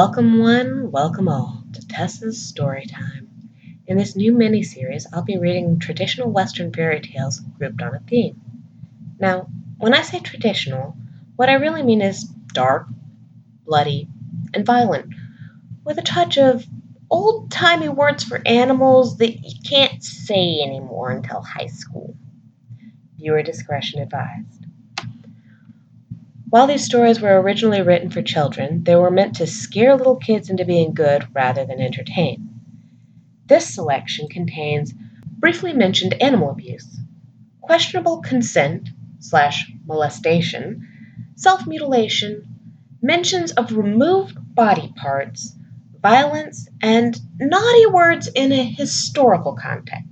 Welcome one, welcome all to Tess's Story Time. In this new mini-series, I'll be reading traditional Western fairy tales grouped on a theme. Now, when I say traditional, what I really mean is dark, bloody, and violent, with a touch of old-timey words for animals that you can't say anymore until high school. Viewer discretion advised. While these stories were originally written for children, they were meant to scare little kids into being good rather than entertain. This selection contains briefly mentioned animal abuse, questionable consent/molestation, self-mutilation, mentions of removed body parts, violence, and naughty words in a historical context.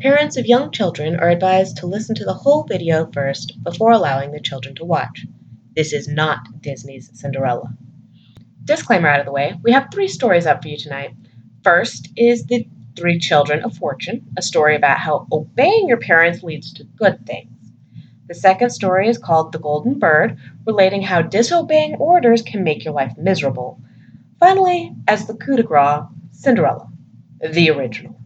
Parents of young children are advised to listen to the whole video first before allowing the children to watch. This is not Disney's Cinderella. Disclaimer out of the way, we have 3 stories up for you tonight. First is The 3 Children of Fortune, a story about how obeying your parents leads to good things. The second story is called The Golden Bird, relating how disobeying orders can make your life miserable. Finally, as the coup de grace, Cinderella, the original.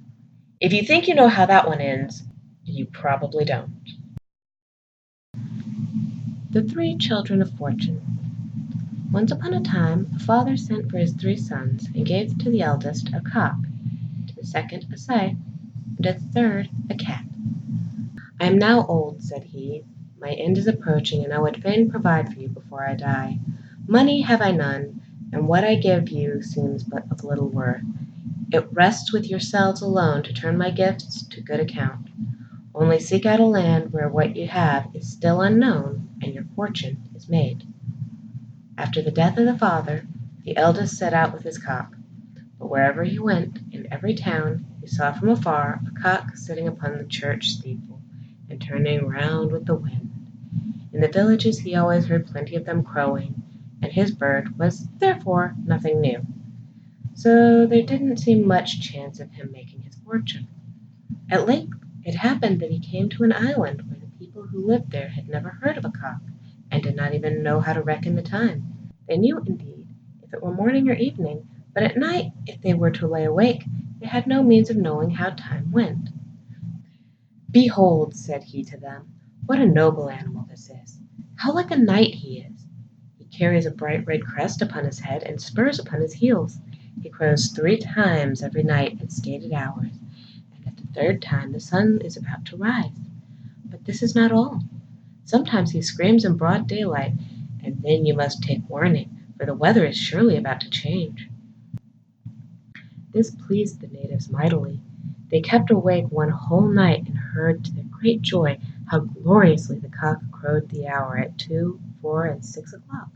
If you think you know how that one ends, you probably don't. The 3 Children of Fortune. Once upon a time, a father sent for his 3 sons and gave to the eldest a cock, to the second a scythe, and to the third a cat. I am now old, said he. My end is approaching, and I would fain provide for you before I die. Money have I none, and what I give you seems but of little worth. It rests with yourselves alone to turn my gifts to good account. Only seek out a land where what you have is still unknown, and your fortune is made. After the death of the father, the eldest set out with his cock. But wherever he went, in every town, he saw from afar a cock sitting upon the church steeple, and turning round with the wind. In the villages he always heard plenty of them crowing, and his bird was therefore nothing new. So there didn't seem much chance of him making his fortune. At length it happened that he came to an island where the people who lived there had never heard of a cock, and did not even know how to reckon the time. They knew, indeed, if it were morning or evening, but at night, if they were to lay awake, they had no means of knowing how time went. Behold, said he to them, what a noble animal this is! How like a knight he is! He carries a bright red crest upon his head and spurs upon his heels. He crows 3 times every night at stated hours, and at the 3rd time the sun is about to rise. But this is not all. Sometimes he screams in broad daylight, and then you must take warning, for the weather is surely about to change. This pleased the natives mightily. They kept awake one whole night and heard to their great joy how gloriously the cock crowed the hour at 2, 4, and 6 o'clock.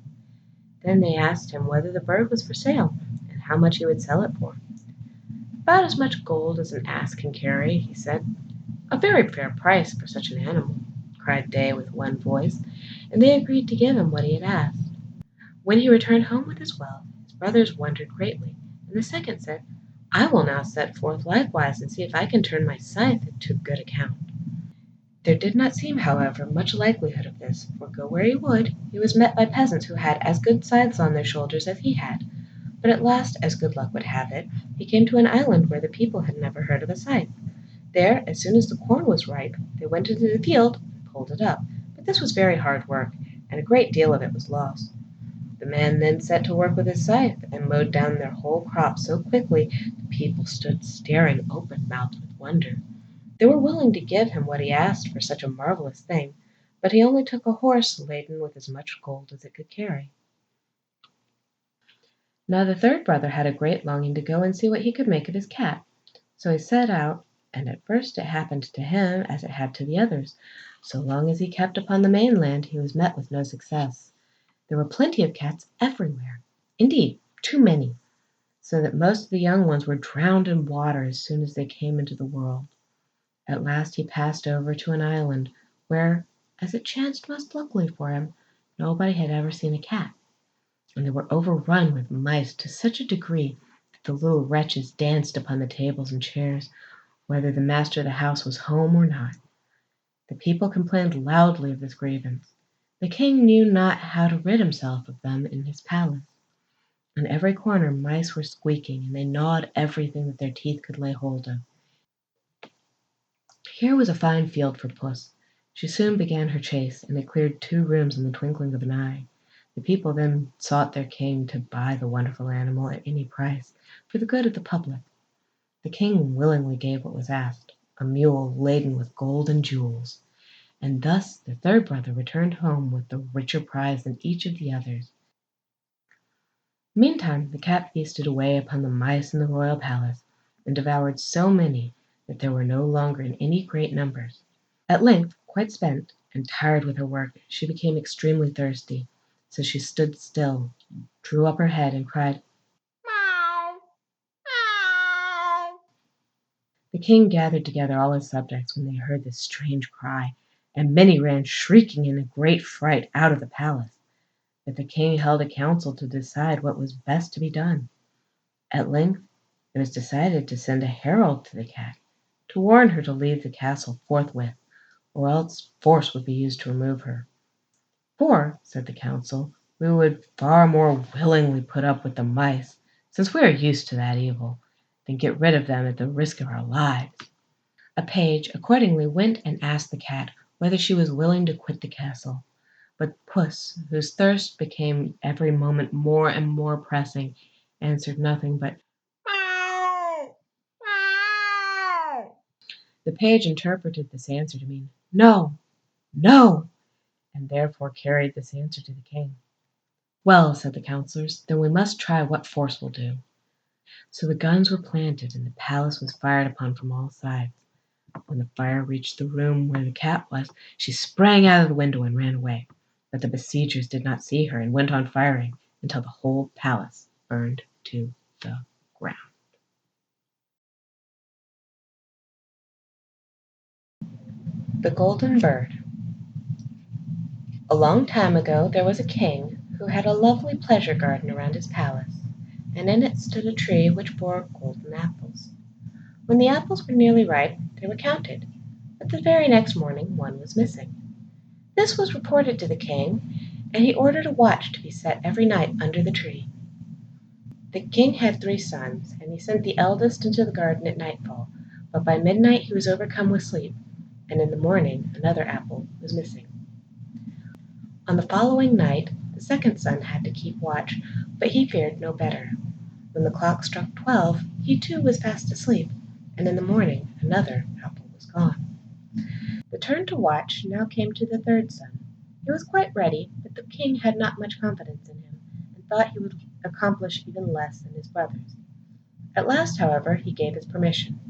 Then they asked him whether the bird was for sale, and how much he would sell it for. About as much gold as an ass can carry, he said. A very fair price for such an animal, cried they with one voice, and they agreed to give him what he had asked. When he returned home with his wealth, his brothers wondered greatly, and the second said, I will now set forth likewise and see if I can turn my scythe to good account. There did not seem, however, much likelihood of this, for go where he would, he was met by peasants who had as good scythes on their shoulders as he had. But at last, as good luck would have it, he came to an island where the people had never heard of a scythe. There, as soon as the corn was ripe, they went into the field and pulled it up, but this was very hard work, and a great deal of it was lost. The man then set to work with his scythe, and mowed down their whole crop so quickly the people stood staring open-mouthed with wonder. They were willing to give him what he asked for such a marvelous thing, but he only took a horse laden with as much gold as it could carry. Now the 3rd brother had a great longing to go and see what he could make of his cat. So he set out, and at first it happened to him as it had to the others. So long as he kept upon the mainland, he was met with no success. There were plenty of cats everywhere, indeed, too many, so that most of the young ones were drowned in water as soon as they came into the world. At last he passed over to an island where, as it chanced most luckily for him, nobody had ever seen a cat, and they were overrun with mice to such a degree that the little wretches danced upon the tables and chairs, whether the master of the house was home or not. The people complained loudly of this grievance. The king knew not how to rid himself of them in his palace. On every corner mice were squeaking, and they gnawed everything that their teeth could lay hold of. Here was a fine field for Puss. She soon began her chase, and they cleared 2 rooms in the twinkling of an eye. The people then sought their king to buy the wonderful animal at any price, for the good of the public. The king willingly gave what was asked, a mule laden with gold and jewels, and thus the third brother returned home with the richer prize than each of the others. Meantime the cat feasted away upon the mice in the royal palace, and devoured so many that there were no longer in any great numbers. At length, quite spent, and tired with her work, she became extremely thirsty, so she stood still, drew up her head, and cried, "Meow, meow." The king gathered together all his subjects when they heard this strange cry, and many ran shrieking in a great fright out of the palace. But the king held a council to decide what was best to be done. At length it was decided to send a herald to the cat, to warn her to leave the castle forthwith, or else force would be used to remove her. "For," said the council, "we would far more willingly put up with the mice, since we are used to that evil, than get rid of them at the risk of our lives." A page accordingly went and asked the cat whether she was willing to quit the castle. But Puss, whose thirst became every moment more and more pressing, answered nothing but "Meow, meow." The page interpreted this answer to mean "No, no," and therefore carried this answer to the king. "Well," said the councillors, "then we must try what force will do." So the guns were planted, and the palace was fired upon from all sides. When the fire reached the room where the cat was, she sprang out of the window and ran away. But the besiegers did not see her, and went on firing until the whole palace burned to the ground. The Golden Bird. A long time ago there was a king who had a lovely pleasure garden around his palace, and in it stood a tree which bore golden apples. When the apples were nearly ripe they were counted, but the very next morning one was missing. This was reported to the king, and he ordered a watch to be set every night under the tree. The king had 3 sons, and he sent the eldest into the garden at nightfall, but by midnight he was overcome with sleep, and in the morning another apple was missing. On the following night the second son had to keep watch, but he fared no better. When the clock struck 12 he too was fast asleep, and in the morning another apple was gone. The turn to watch now came to the third son. He was quite ready, but the king had not much confidence in him, and thought he would accomplish even less than his brothers. At last, however, he gave his permission.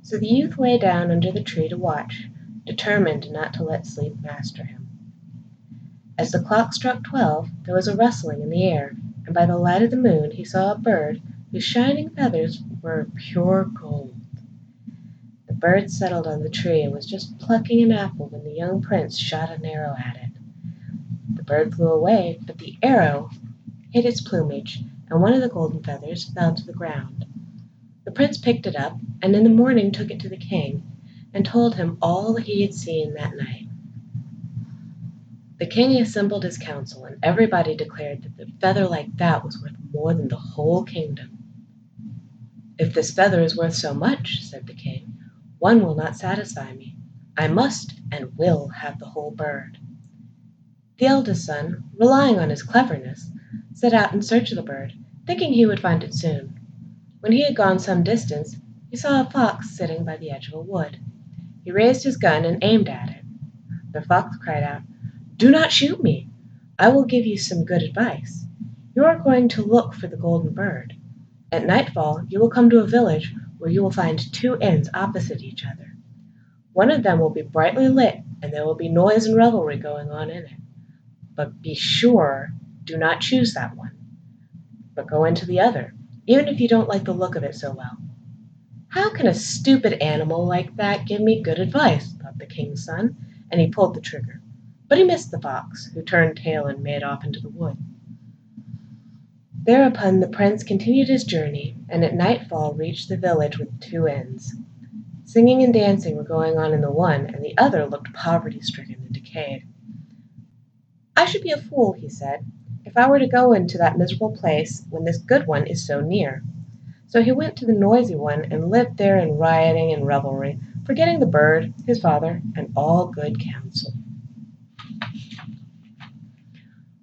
So the youth lay down under the tree to watch, determined not to let sleep master him. As the clock struck 12 there was a rustling in the air, and by the light of the moon he saw a bird whose shining feathers were pure gold. The bird settled on the tree and was just plucking an apple when the young prince shot an arrow at it. The bird flew away, but the arrow hit its plumage, and one of the golden feathers fell to the ground. The prince picked it up, and in the morning took it to the king, and told him all that he had seen that night. The king assembled his council, and everybody declared that a feather like that was worth more than the whole kingdom. "If this feather is worth so much," said the king, "one will not satisfy me. I must and will have the whole bird." The eldest son, relying on his cleverness, set out in search of the bird, thinking he would find it soon. When he had gone some distance he saw a fox sitting by the edge of a wood. He raised his gun and aimed at it. The fox cried out, "Do not shoot me. I will give you some good advice. You are going to look for the golden bird. At nightfall you will come to a village where you will find 2 inns opposite each other. One of them will be brightly lit, and there will be noise and revelry going on in it. But be sure do not choose that one, but go into the other, even if you don't like the look of it so well." "How can a stupid animal like that give me good advice?" thought the king's son, and he pulled the trigger. But he missed the fox, who turned tail and made off into the wood. Thereupon the prince continued his journey, and at nightfall reached the village with 2 inns. Singing and dancing were going on in the one, and the other looked poverty-stricken and decayed. "I should be a fool," he said, if I were to go into that miserable place when this good one is so near. So he went to the noisy one and lived there in rioting and revelry, forgetting the bird, his father, and all good counsel.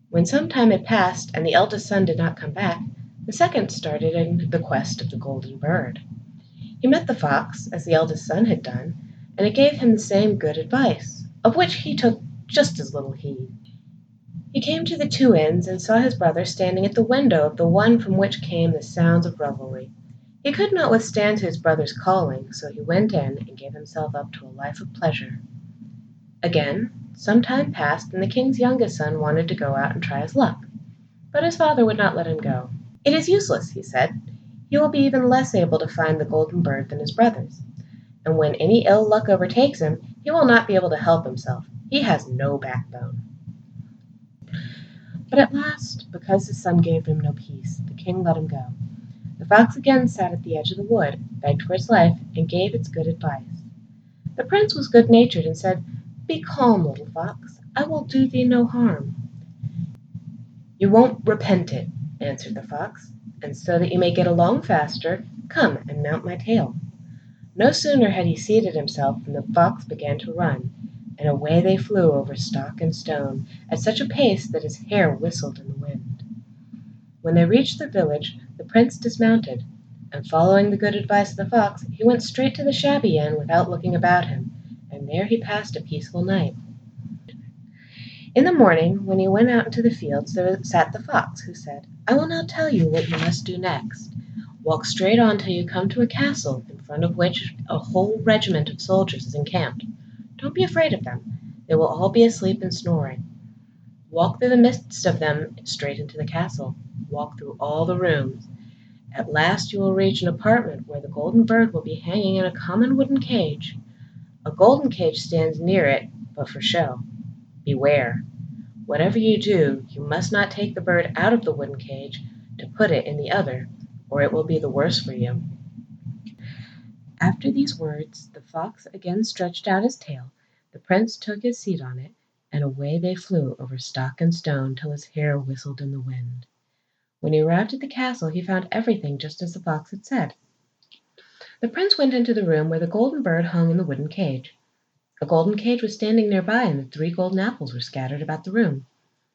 When some time had passed and the eldest son did not come back, the second started in the quest of the golden bird. He met the fox, as the eldest son had done, and it gave him the same good advice, of which he took just as little heed. He came to the two inns and saw his brother standing at the window of the one from which came the sounds of revelry. He could not withstand his brother's calling, so he went in and gave himself up to a life of pleasure. Again, some time passed, and the king's youngest son wanted to go out and try his luck, but his father would not let him go. "It is useless," he said. "He will be even less able to find the golden bird than his brothers, and when any ill luck overtakes him, he will not be able to help himself. He has no backbone." But at last, because his son gave him no peace, the king let him go. The fox again sat at the edge of the wood, begged for his life, and gave its good advice. The prince was good-natured and said, "Be calm, little fox. I will do thee no harm." "You won't repent it," answered the fox, "and so that you may get along faster, come and mount my tail." No sooner had he seated himself than the fox began to run, and away they flew over stock and stone at such a pace that his hair whistled in the wind. When they reached the village, the prince dismounted, and following the good advice of the fox, he went straight to the shabby inn without looking about him, and there he passed a peaceful night. In the morning, when he went out into the fields, there sat the fox, who said, "I will now tell you what you must do next. Walk straight on till you come to a castle, in front of which a whole regiment of soldiers is encamped. Don't be afraid of them. They will all be asleep and snoring. Walk through the midst of them straight into the castle. Walk through all the rooms. At last you will reach an apartment where the golden bird will be hanging in a common wooden cage. A golden cage stands near it, but for show. Beware. Whatever you do, you must not take the bird out of the wooden cage to put it in the other, or it will be the worse for you." After these words, the fox again stretched out his tail, the prince took his seat on it, and away they flew over stock and stone till his hair whistled in the wind. When he arrived at the castle, he found everything just as the fox had said. The prince went into the room where the golden bird hung in the wooden cage. A golden cage was standing nearby, and the 3 golden apples were scattered about the room.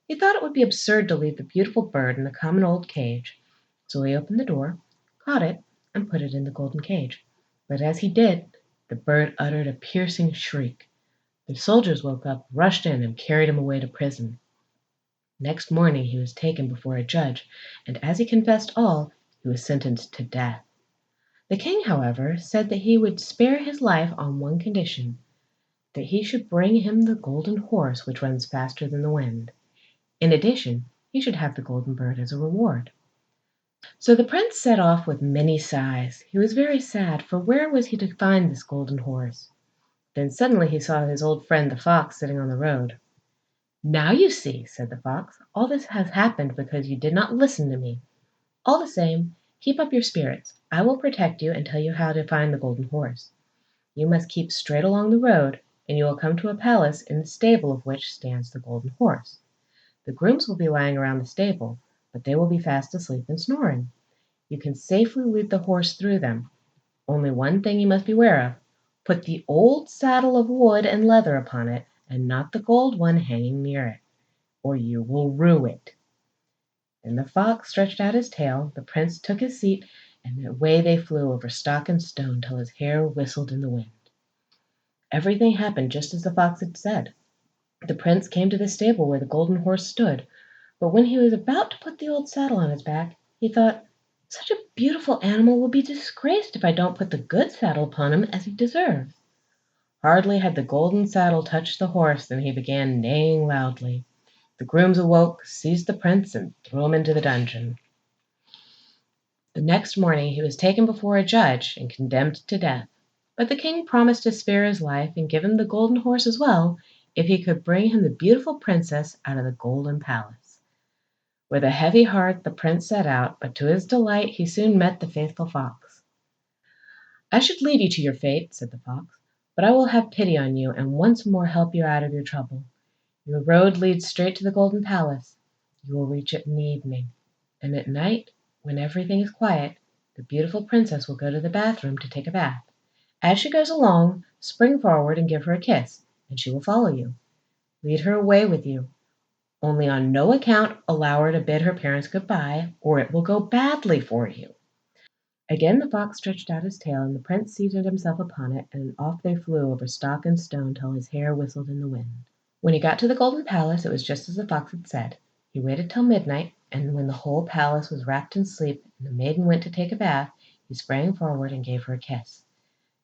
He thought it would be absurd to leave the beautiful bird in the common old cage, so he opened the door, caught it, and put it in the golden cage. But as he did, the bird uttered a piercing shriek. The soldiers woke up, rushed in, and carried him away to prison. Next morning he was taken before a judge, and as he confessed all, he was sentenced to death. The king, however, said that he would spare his life on one condition, that he should bring him the golden horse which runs faster than the wind. In addition, he should have the golden bird as a reward. So the prince set off with many sighs. He was very sad, for where was he to find this golden horse? Then suddenly he saw his old friend the fox sitting on the road. "Now you see," said the fox, "all this has happened because you did not listen to me. All the same, keep up your spirits. I will protect you and tell you how to find the golden horse. You must keep straight along the road, and you will come to a palace in the stable of which stands the golden horse. The grooms will be lying around the stable, but they will be fast asleep and snoring. You can safely lead the horse through them. Only one thing you must beware of. Put the old saddle of wood and leather upon it, and not the gold one hanging near it, or you will rue it." Then the fox stretched out his tail, the prince took his seat, and away they flew over stock and stone till his hair whistled in the wind. Everything happened just as the fox had said. The prince came to the stable where the golden horse stood, but when he was about to put the old saddle on his back, he thought, "Such a beautiful animal will be disgraced if I don't put the good saddle upon him as he deserves." Hardly had the golden saddle touched the horse than he began neighing loudly. The grooms awoke, seized the prince, and threw him into the dungeon. The next morning he was taken before a judge and condemned to death, but the king promised to spare his life and give him the golden horse as well, if he could bring him the beautiful princess out of the golden palace. With a heavy heart the prince set out, but to his delight he soon met the faithful fox. "I should lead you to your fate," said the fox, "but I will have pity on you and once more help you out of your trouble. Your road leads straight to the golden palace. You will reach it in the evening, and at night, when everything is quiet, the beautiful princess will go to the bathroom to take a bath. As she goes along, spring forward and give her a kiss, and she will follow you. Lead her away with you. Only on no account allow her to bid her parents good-bye, or it will go badly for you." Again the fox stretched out his tail, and the prince seated himself upon it, and off they flew over stock and stone till his hair whistled in the wind. When he got to the golden palace, it was just as the fox had said. He waited till midnight, and when the whole palace was wrapped in sleep, and the maiden went to take a bath, he sprang forward and gave her a kiss.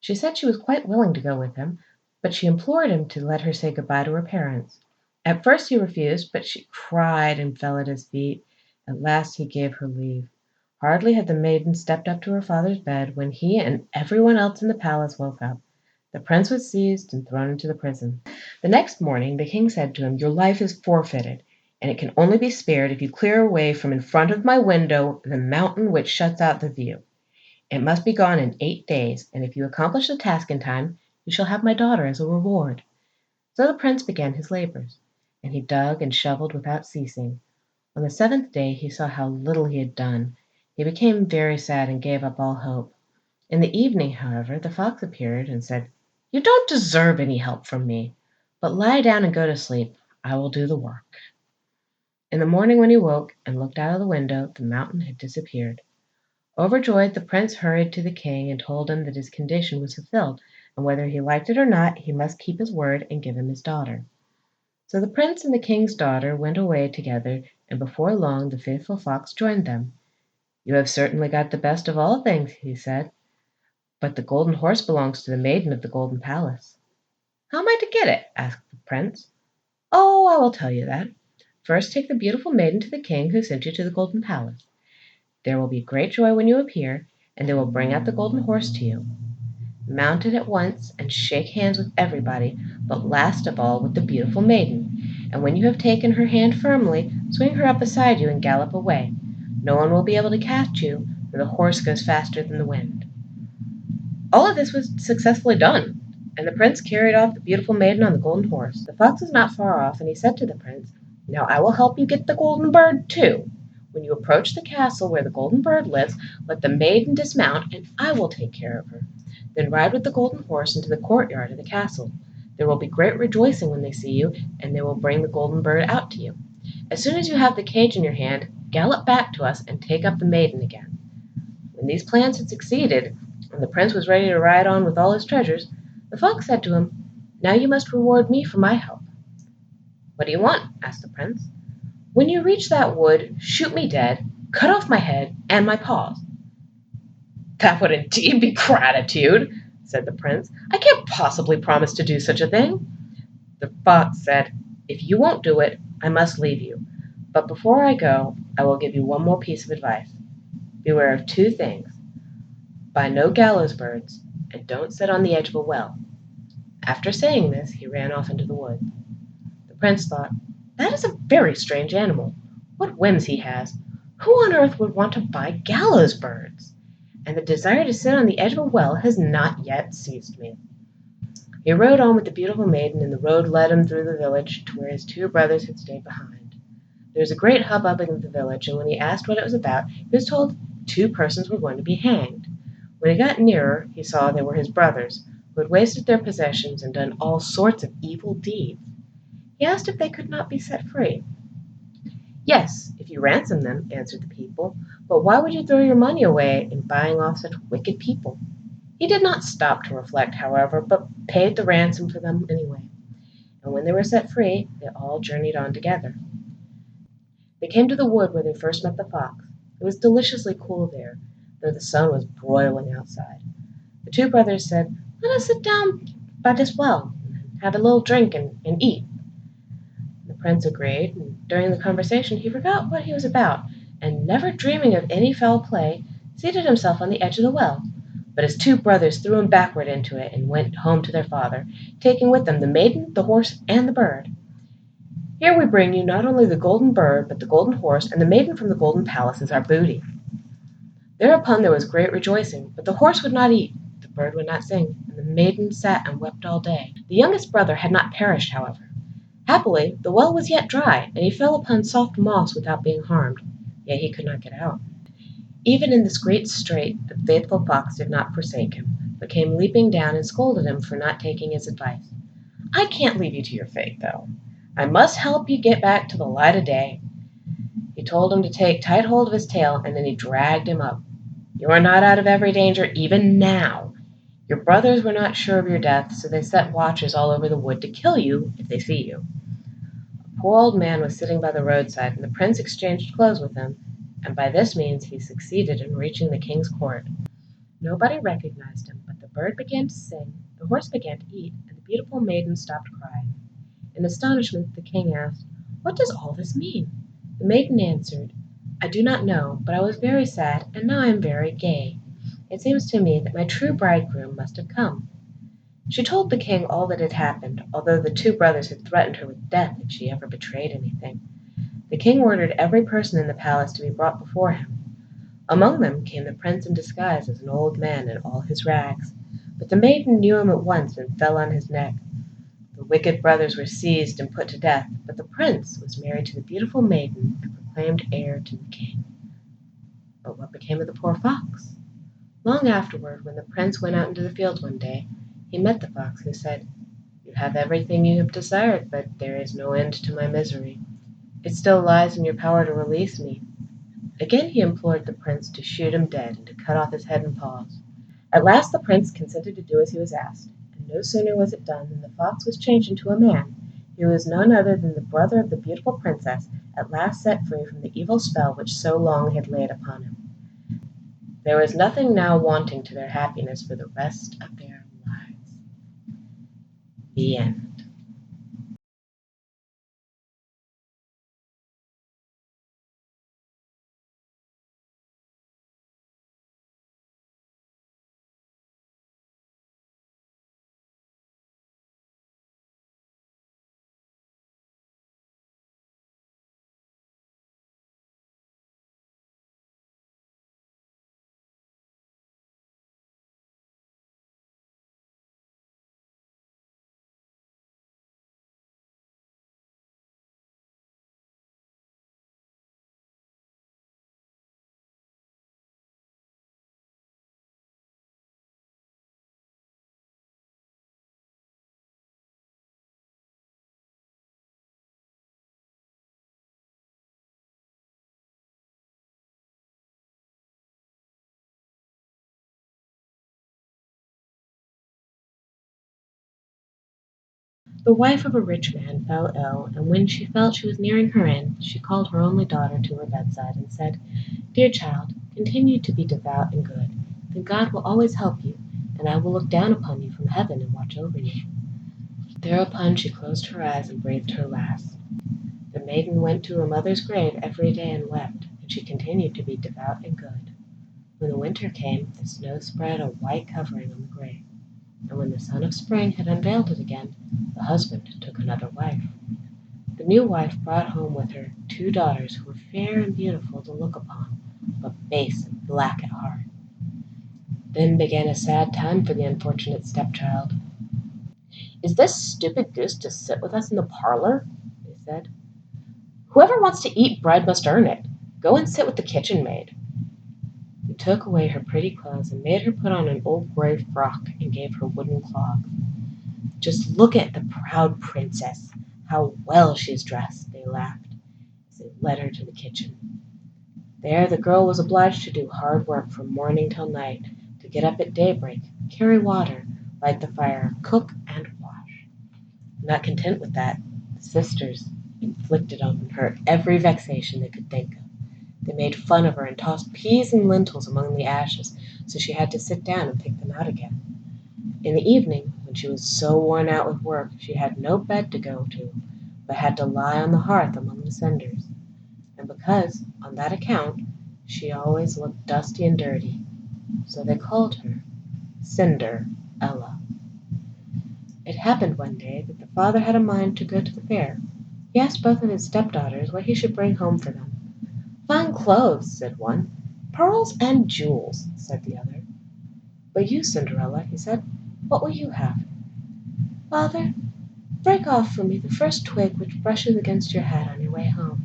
She said she was quite willing to go with him, but she implored him to let her say good-bye to her parents. At first he refused, but she cried and fell at his feet. At last he gave her leave. Hardly had the maiden stepped up to her father's bed when he and everyone else in the palace woke up. The prince was seized and thrown into the prison. The next morning the king said to him, "Your life is forfeited, and it can only be spared if you clear away from in front of my window the mountain which shuts out the view. It must be gone in 8 days, and if you accomplish the task in time, you shall have my daughter as a reward." So the prince began his labors, and he dug and shoveled without ceasing. On the 7th day he saw how little he had done. He became very sad and gave up all hope. In the evening, however, the fox appeared and said, "You don't deserve any help from me, but lie down and go to sleep. I will do the work." In the morning when he woke and looked out of the window, the mountain had disappeared. Overjoyed, the prince hurried to the king and told him that his condition was fulfilled, and whether he liked it or not, he must keep his word and give him his daughter. So the prince and the king's daughter went away together, and before long the faithful fox joined them. "You have certainly got the best of all things," he said, "but the golden horse belongs to the maiden of the golden palace." "How am I to get it?" asked the prince. "Oh, I will tell you that. First take the beautiful maiden to the king who sent you to the golden palace. There will be great joy when you appear, and they will bring out the golden horse to you. Mount it at once and shake hands with everybody, but last of all with the beautiful maiden, and when you have taken her hand firmly, swing her up beside you and gallop away. No one will be able to catch you, for the horse goes faster than the wind." All of this was successfully done, and the prince carried off the beautiful maiden on the golden horse. The fox was not far off, and he said to the prince, "Now I will help you get the golden bird too. When you approach the castle where the golden bird lives, let the maiden dismount, and I will take care of her. Then ride with the golden horse into the courtyard of the castle. There will be great rejoicing when they see you, and they will bring the golden bird out to you. As soon as you have the cage in your hand, gallop back to us and take up the maiden again." When these plans had succeeded, and the prince was ready to ride on with all his treasures, the fox said to him, "Now you must reward me for my help." "What do you want?" asked the prince. "When you reach that wood, shoot me dead, cut off my head and my paws." "That would indeed be gratitude," said the prince. "I can't possibly promise to do such a thing." The fox said, "If you won't do it, I must leave you. But before I go, I will give you one more piece of advice. Beware of 2 things. Buy no gallows birds, and don't sit on the edge of a well." After saying this, he ran off into the woods. The prince thought, "That is a very strange animal. What whims he has! Who on earth would want to buy gallows birds? And the desire to sit on the edge of a well has not yet seized me." He rode on with the beautiful maiden, and the road led him through the village to where his 2 brothers had stayed behind. There was a great hubbub in the village, and when he asked what it was about, he was told 2 persons were going to be hanged. When he got nearer, he saw they were his brothers, who had wasted their possessions and done all sorts of evil deeds. He asked if they could not be set free. "Yes, if you ransom them," answered the people, "but why would you throw your money away in buying off such wicked people?" He did not stop to reflect, however, but paid the ransom for them anyway, and when they were set free, they all journeyed on together. They came to the wood where they first met the fox. It was deliciously cool there, though the sun was broiling outside. The 2 brothers said, "Let us sit down by this well, and have a little drink and eat." The prince agreed, and during the conversation he forgot what he was about, and never dreaming of any foul play, seated himself on the edge of the well. But his 2 brothers threw him backward into it and went home to their father, taking with them the maiden, the horse, and the bird. "Here we bring you not only the golden bird, but the golden horse, and the maiden from the golden palace as our booty." Thereupon there was great rejoicing, but the horse would not eat, the bird would not sing, and the maiden sat and wept all day. The youngest brother had not perished, however. Happily, the well was yet dry, and he fell upon soft moss without being harmed, yet he could not get out. Even in this great strait the faithful fox did not forsake him, but came leaping down and scolded him for not taking his advice. "I can't leave you to your fate, though. I must help you get back to the light of day." He told him to take tight hold of his tail, and then he dragged him up. "You are not out of every danger even now. Your brothers were not sure of your death, so they set watches all over the wood to kill you if they see you." A poor old man was sitting by the roadside, and the prince exchanged clothes with him, and by this means he succeeded in reaching the king's court. Nobody recognized him, but the bird began to sing, the horse began to eat, and the beautiful maiden stopped crying. In astonishment the king asked, "What does all this mean?" The maiden answered, "I do not know, but I was very sad, and now I am very gay. It seems to me that my true bridegroom must have come." She told the king all that had happened, although the two brothers had threatened her with death if she ever betrayed anything. The king ordered every person in the palace to be brought before him. Among them came the prince in disguise as an old man in all his rags, but the maiden knew him at once and fell on his neck. The wicked brothers were seized and put to death, but the prince was married to the beautiful maiden and proclaimed heir to the king. But what became of the poor fox? Long afterward, when the prince went out into the field one day, he met the fox, who said, "You have everything you have desired, but there is no end to my misery. It still lies in your power to release me." Again he implored the prince to shoot him dead and to cut off his head and paws. At last the prince consented to do as he was asked, and no sooner was it done than the fox was changed into a man. He was none other than the brother of the beautiful princess, at last set free from the evil spell which so long had laid upon him. There was nothing now wanting to their happiness for the rest of their lives. The end. The wife of a rich man fell ill, and when she felt she was nearing her end, she called her only daughter to her bedside and said, "Dear child, continue to be devout and good, then God will always help you, and I will look down upon you from heaven and watch over you." Thereupon she closed her eyes and breathed her last. The maiden went to her mother's grave every day and wept, and she continued to be devout and good. When the winter came, the snow spread a white covering on the grave, and when the sun of spring had unveiled it again, the husband took another wife. The new wife brought home with her two daughters who were fair and beautiful to look upon, but base and black at heart. Then began a sad time for the unfortunate stepchild. "Is this stupid goose to sit with us in the parlor?" they said. "Whoever wants to eat bread must earn it. Go and sit with the kitchen maid." He took away her pretty clothes and made her put on an old gray frock and gave her wooden clogs. "Just look at the proud princess, how well she is dressed," they laughed, as they led her to the kitchen. There the girl was obliged to do hard work from morning till night, to get up at daybreak, carry water, light the fire, cook, and wash. Not content with that, the sisters inflicted on her every vexation they could think of. They made fun of her and tossed peas and lentils among the ashes, so she had to sit down and pick them out again. In the evening, when she was so worn out with work, she had no bed to go to, but had to lie on the hearth among the cinders. And because, on that account, she always looked dusty and dirty, so they called her Cinderella. It happened one day that the father had a mind to go to the fair. He asked both of his stepdaughters what he should bring home for them. "Fine clothes," said one. "Pearls and jewels," said the other. "But you, Cinderella," he said, "what will you have?" "Father, Break off for me the first twig which brushes against your head on your way home."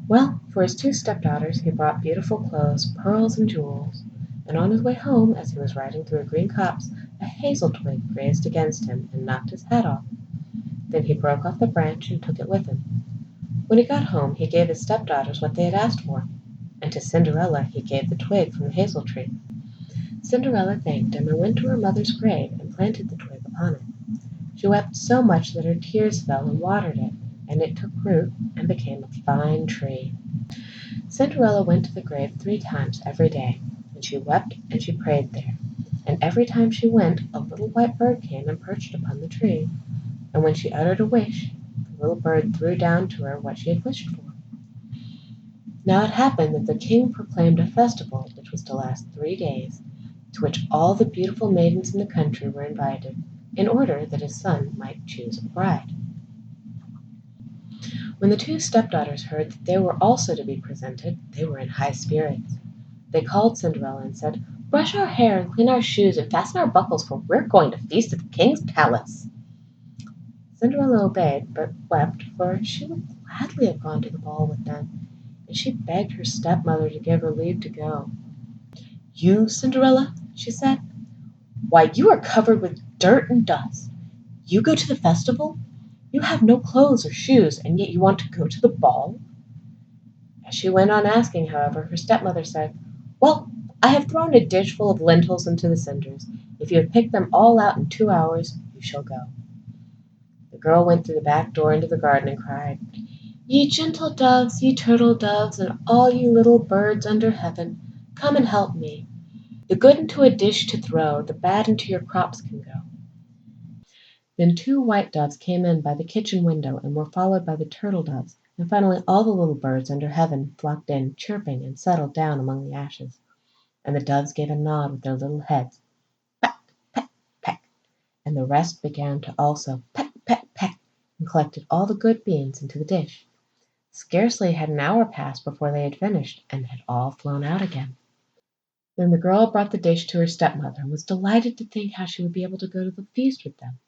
Well, for his two stepdaughters he brought beautiful clothes, pearls, and jewels, and on his way home, as he was riding through a green copse, a hazel twig grazed against him and knocked his hat off. Then he broke off the branch and took it with him. When he got home he gave his stepdaughters what they had asked for, and to Cinderella he gave the twig from the hazel tree. Cinderella thanked him and went to her mother's grave and planted the twig upon it. She wept so much that her tears fell and watered it, and it took root and became a fine tree. Cinderella went to the grave 3 times every day, and she wept and she prayed there. And every time she went, a little white bird came and perched upon the tree, and when she uttered a wish, the little bird threw down to her what she had wished for. Now it happened that the king proclaimed a festival which was to last 3 days, to which all the beautiful maidens in the country were invited, in order that his son might choose a bride. When the two stepdaughters heard that they were also to be presented, they were in high spirits. They called Cinderella and said, "Brush our hair and clean our shoes and fasten our buckles, for we're going to feast at the king's palace." Cinderella obeyed, but wept, for she would gladly have gone to the ball with them, and she begged her stepmother to give her leave to go. "You, Cinderella," she said, "why, you are covered with dirt and dust. You go to the festival? You have no clothes or shoes, and yet you want to go to the ball?" As she went on asking, however, her stepmother said, "Well, I have thrown a dish full of lentils into the cinders. If you have picked them all out in 2 hours, you shall go." The girl went through the back door into the garden and cried, "Ye gentle doves, ye turtle doves, and all ye little birds under heaven, come and help me. The good into a dish to throw, the bad into your crops can go." Then 2 white doves came in by the kitchen window and were followed by the turtle doves, and finally all the little birds under heaven flocked in, chirping, and settled down among the ashes. And the doves gave a nod with their little heads, peck, peck, peck, and the rest began to also peck, peck, peck, and collected all the good beans into the dish. Scarcely had an hour passed before they had finished, and had all flown out again. Then the girl brought the dish to her stepmother, and was delighted to think how she would be able to go to the feast with them.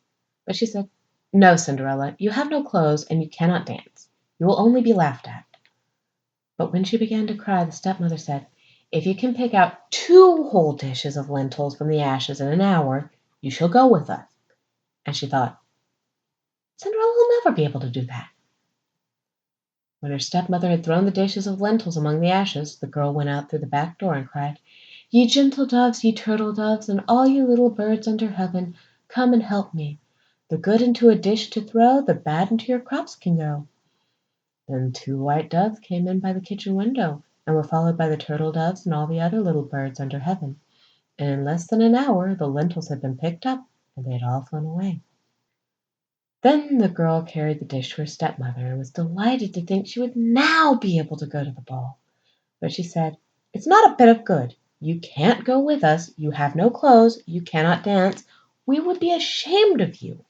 But she said, "No, Cinderella, you have no clothes, and you cannot dance. You will only be laughed at." But when she began to cry, the stepmother said, "If you can pick out 2 whole dishes of lentils from the ashes in an hour, you shall go with us." And she thought, "Cinderella will never be able to do that." When her stepmother had thrown the dishes of lentils among the ashes, the girl went out through the back door and cried, "Ye gentle doves, ye turtle doves, and all ye little birds under heaven, come and help me. The good into a dish to throw, the bad into your crops can go." Then 2 white doves came in by the kitchen window, and were followed by the turtle doves and all the other little birds under heaven, and in less than an hour the lentils had been picked up, and they had all flown away. Then the girl carried the dish to her stepmother, and was delighted to think she would now be able to go to the ball. But she said, "It's not a bit of good. You can't go with us. You have no clothes. You cannot dance. We would be ashamed of you."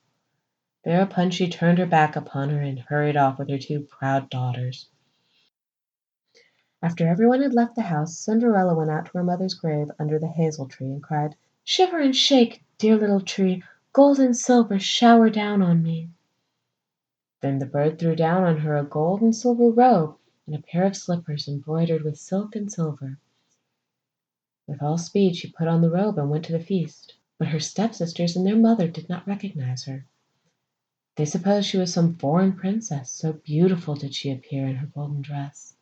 Thereupon she turned her back upon her and hurried off with her 2 proud daughters. After everyone had left the house, Cinderella went out to her mother's grave under the hazel tree and cried, "Shiver and shake, dear little tree, gold and silver shower down on me." Then the bird threw down on her a gold and silver robe and a pair of slippers embroidered with silk and silver. With all speed she put on the robe and went to the feast, but her stepsisters and their mother did not recognize her. They supposed she was some foreign princess, so beautiful did she appear in her golden dress.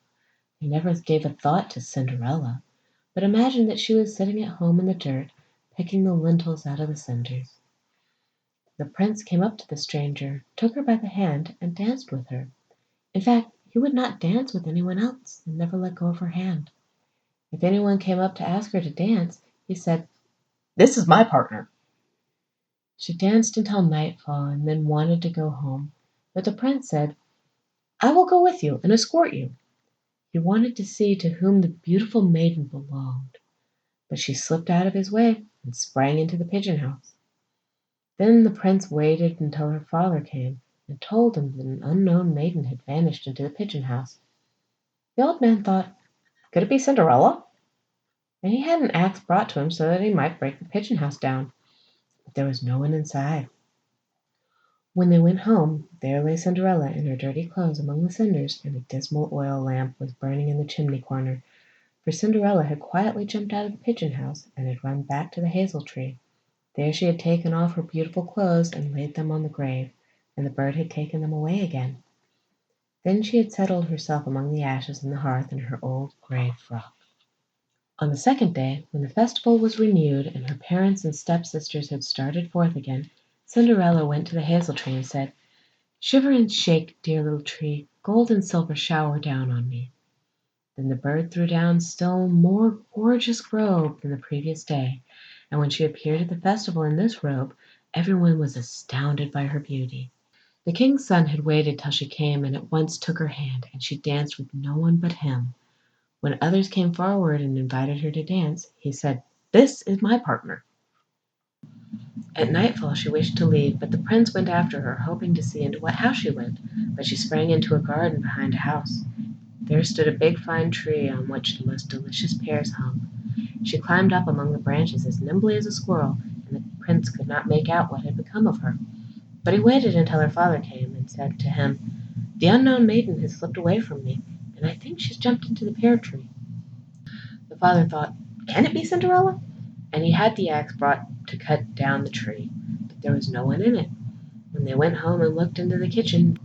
They never gave a thought to Cinderella, but imagined that she was sitting at home in the dirt, picking the lentils out of the cinders. The prince came up to the stranger, took her by the hand, and danced with her. In fact, he would not dance with anyone else, and never let go of her hand. If anyone came up to ask her to dance, he said, "This is my partner." She danced until nightfall, and then wanted to go home, but the prince said, "I will go with you and escort you." He wanted to see to whom the beautiful maiden belonged, but she slipped out of his way and sprang into the pigeon house. Then the prince waited until her father came and told him that an unknown maiden had vanished into the pigeon house. The old man thought, "Could it be Cinderella?" And he had an axe brought to him so that he might break the pigeon house down. But there was no one inside. When they went home, there lay Cinderella in her dirty clothes among the cinders, and a dismal oil lamp was burning in the chimney corner, for Cinderella had quietly jumped out of the pigeon house and had run back to the hazel tree. There she had taken off her beautiful clothes and laid them on the grave, and the bird had taken them away again. Then she had settled herself among the ashes on the hearth in her old grey frock. On the second day, when the festival was renewed and her parents and stepsisters had started forth again, Cinderella went to the hazel tree and said, "Shiver and shake, dear little tree, gold and silver shower down on me." Then the bird threw down still more gorgeous robe than the previous day, and when she appeared at the festival in this robe, everyone was astounded by her beauty. The king's son had waited till she came and at once took her hand, and she danced with no one but him. When others came forward and invited her to dance, he said, "This is my partner." At nightfall she wished to leave, but the prince went after her, hoping to see into what house she went, but she sprang into a garden behind a house. There stood a big fine tree on which the most delicious pears hung. She climbed up among the branches as nimbly as a squirrel, and the prince could not make out what had become of her. But he waited until her father came and said to him, "The unknown maiden has slipped away from me, and I think she's jumped into the pear tree." The father thought, "Can it be Cinderella?" And he had the axe brought to cut down the tree, but there was no one in it. When they went home and looked into the kitchen,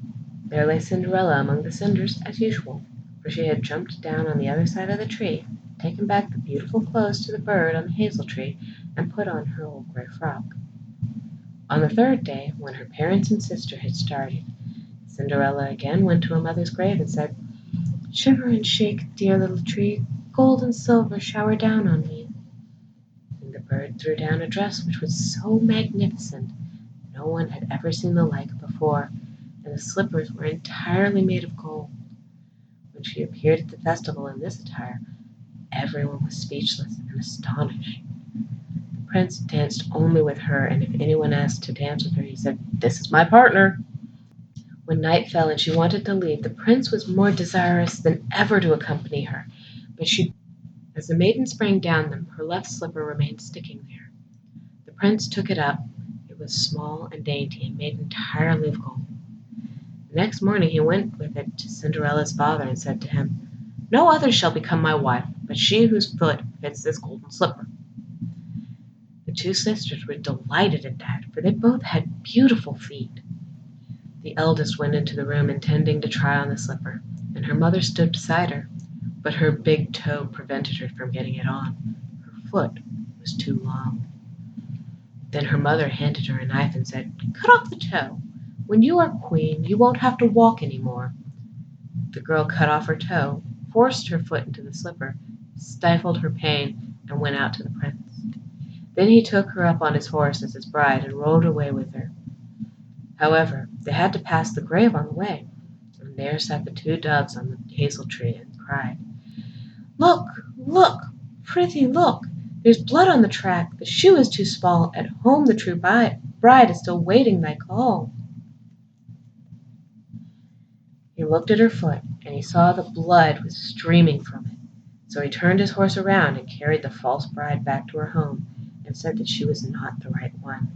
there lay Cinderella among the cinders as usual, for she had jumped down on the other side of the tree, taken back the beautiful clothes to the bird on the hazel tree, and put on her old grey frock. On the third day, when her parents and sister had started, Cinderella again went to her mother's grave and said, "Shiver and shake, dear little tree, gold and silver shower down on me." And the bird threw down a dress which was so magnificent no one had ever seen the like before, and the slippers were entirely made of gold. When she appeared at the festival in this attire, everyone was speechless and astonished. The prince danced only with her, and if anyone asked to dance with her, he said, "This is my partner." When night fell and she wanted to leave, the prince was more desirous than ever to accompany her, but as the maiden sprang down them, her left slipper remained sticking there. The prince took it up. It was small and dainty and made entirely of gold. The next morning he went with it to Cinderella's father and said to him, "No other shall become my wife but she whose foot fits this golden slipper." The two sisters were delighted at that, for they both had beautiful feet. The eldest went into the room intending to try on the slipper, and her mother stood beside her, but her big toe prevented her from getting it on. Her foot was too long. Then her mother handed her a knife and said, "Cut off the toe. When you are queen, you won't have to walk any more." The girl cut off her toe, forced her foot into the slipper, stifled her pain, and went out to the prince. Then he took her up on his horse as his bride and rode away with her. However, they had to pass the grave on the way, and there sat the two doves on the hazel tree and cried, "Look, look, prithee look! There's blood on the track, the shoe is too small, at home the true bride is still waiting thy call." He looked at her foot, and he saw the blood was streaming from it. So he turned his horse around and carried the false bride back to her home, and said that she was not the right one.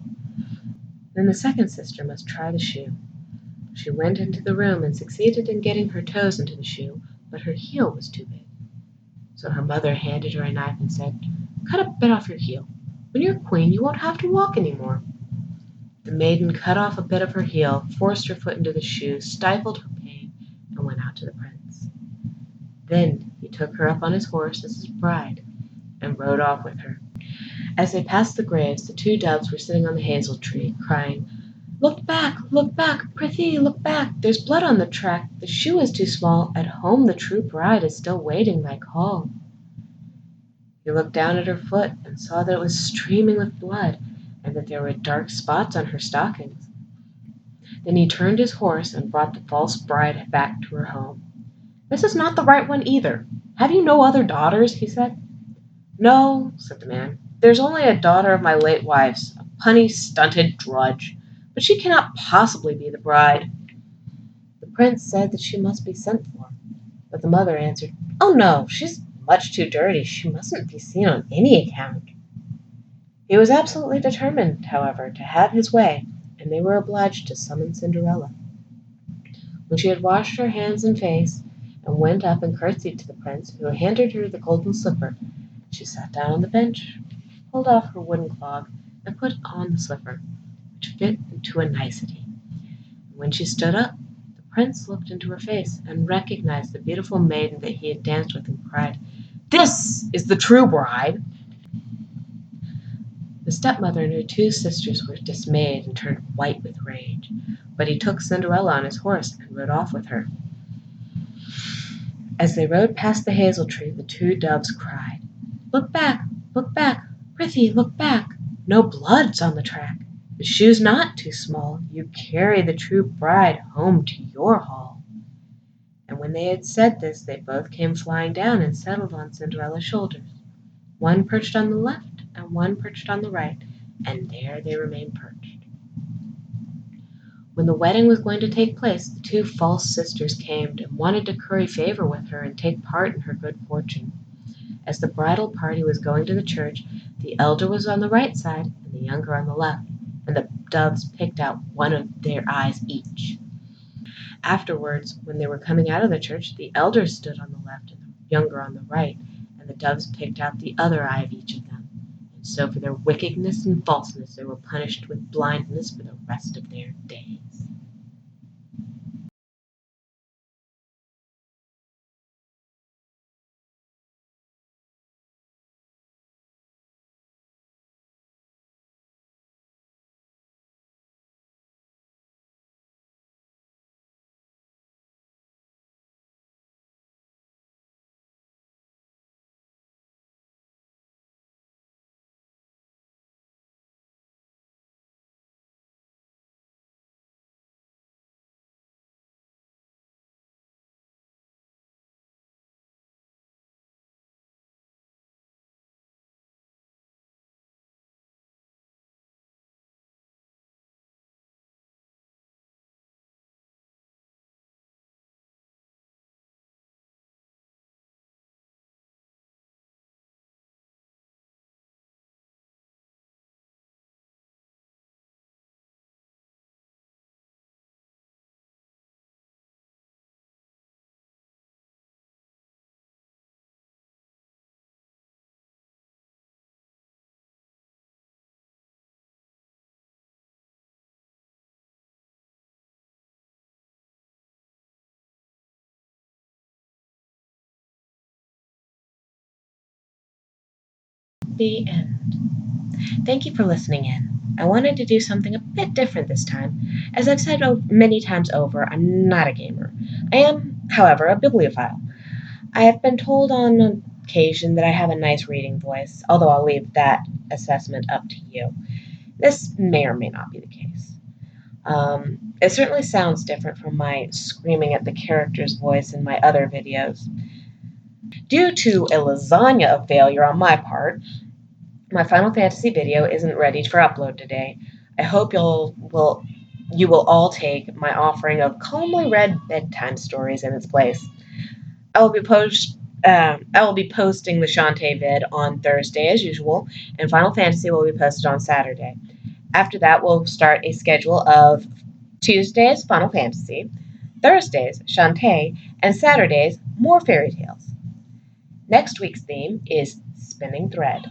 Then the second sister must try the shoe. She went into the room and succeeded in getting her toes into the shoe, but her heel was too big. So her mother handed her a knife and said, "Cut a bit off your heel. When you're queen, you won't have to walk any more." The maiden cut off a bit of her heel, forced her foot into the shoe, stifled her pain, and went out to the prince. Then he took her up on his horse as his bride and rode off with her. As they passed the graves, the two doves were sitting on the hazel tree, crying, look back, prithee, look back! There's blood on the track, the shoe is too small, at home the true bride is still waiting thy call." He looked down at her foot and saw that it was streaming with blood, and that there were dark spots on her stockings. Then he turned his horse and brought the false bride back to her home. "This is not the right one either. Have you no other daughters?" he said. "No," said the man. "There's only a daughter of my late wife's, a punny, stunted drudge, but she cannot possibly be the bride." The prince said that she must be sent for, but the mother answered, "Oh no, she's much too dirty. She mustn't be seen on any account." He was absolutely determined, however, to have his way, and they were obliged to summon Cinderella. When she had washed her hands and face, and went up and curtsied to the prince, who handed her the golden slipper, she sat down on the bench, pulled off her wooden clog, and put on the slipper, which fit to a nicety. And when she stood up, the prince looked into her face and recognized the beautiful maiden that he had danced with, and cried, "This is the true bride!" The stepmother and her two sisters were dismayed and turned white with rage, but he took Cinderella on his horse and rode off with her. As they rode past the hazel tree, the two doves cried, look back, prithee look back, no blood's on the track, the shoe's not too small, you carry the true bride home to your hall." And when they had said this, they both came flying down and settled on Cinderella's shoulders, one perched on the left and one perched on the right, and there they remained perched. When the wedding was going to take place, the two false sisters came and wanted to curry favor with her and take part in her good fortune. As the bridal party was going to the church, the elder was on the right side and the younger on the left, and the doves picked out one of their eyes each. Afterwards, when they were coming out of the church, the elder stood on the left and the younger on the right, and the doves picked out the other eye of each of them. And so for their wickedness and falseness they were punished with blindness for the rest of their days. The end. Thank you for listening in. I wanted to do something a bit different this time. As I've said many times over, I'm not a gamer. I am, however, a bibliophile. I have been told on occasion that I have a nice reading voice, although I'll leave that assessment up to you. This may or may not be the case. It certainly sounds different from my screaming at the character's voice in my other videos. Due to a lasagna of failure on my part, my Final Fantasy video isn't ready for upload today. I hope you will all take my offering of calmly read bedtime stories in its place. I will be posting the Shantae vid on Thursday as usual, and Final Fantasy will be posted on Saturday. After that, we'll start a schedule of Tuesdays Final Fantasy, Thursdays Shantae, and Saturdays more fairy tales. Next week's theme is Spinning Thread.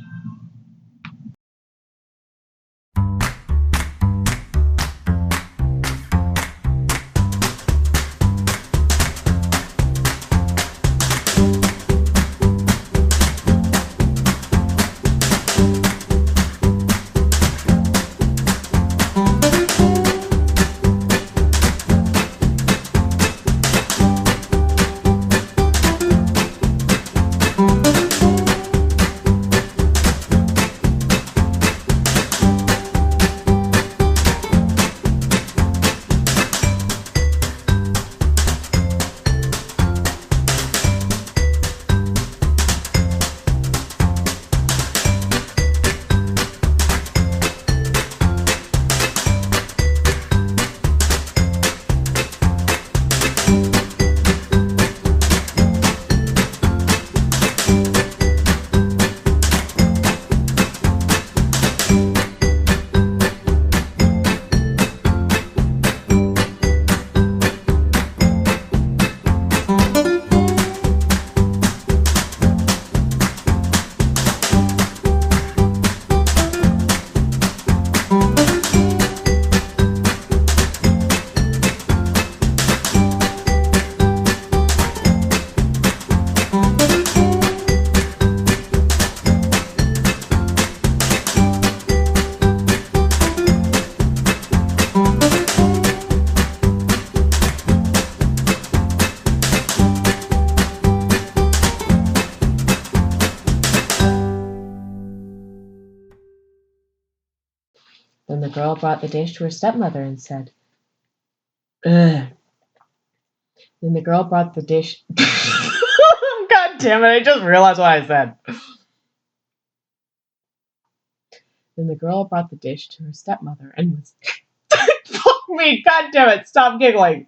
Then the girl brought the dish to her stepmother and said, "Ugh." Then the girl brought the dish. God damn it! I just realized what I said. Then the girl brought the dish to her stepmother and was. Fuck me! God damn it! Stop giggling.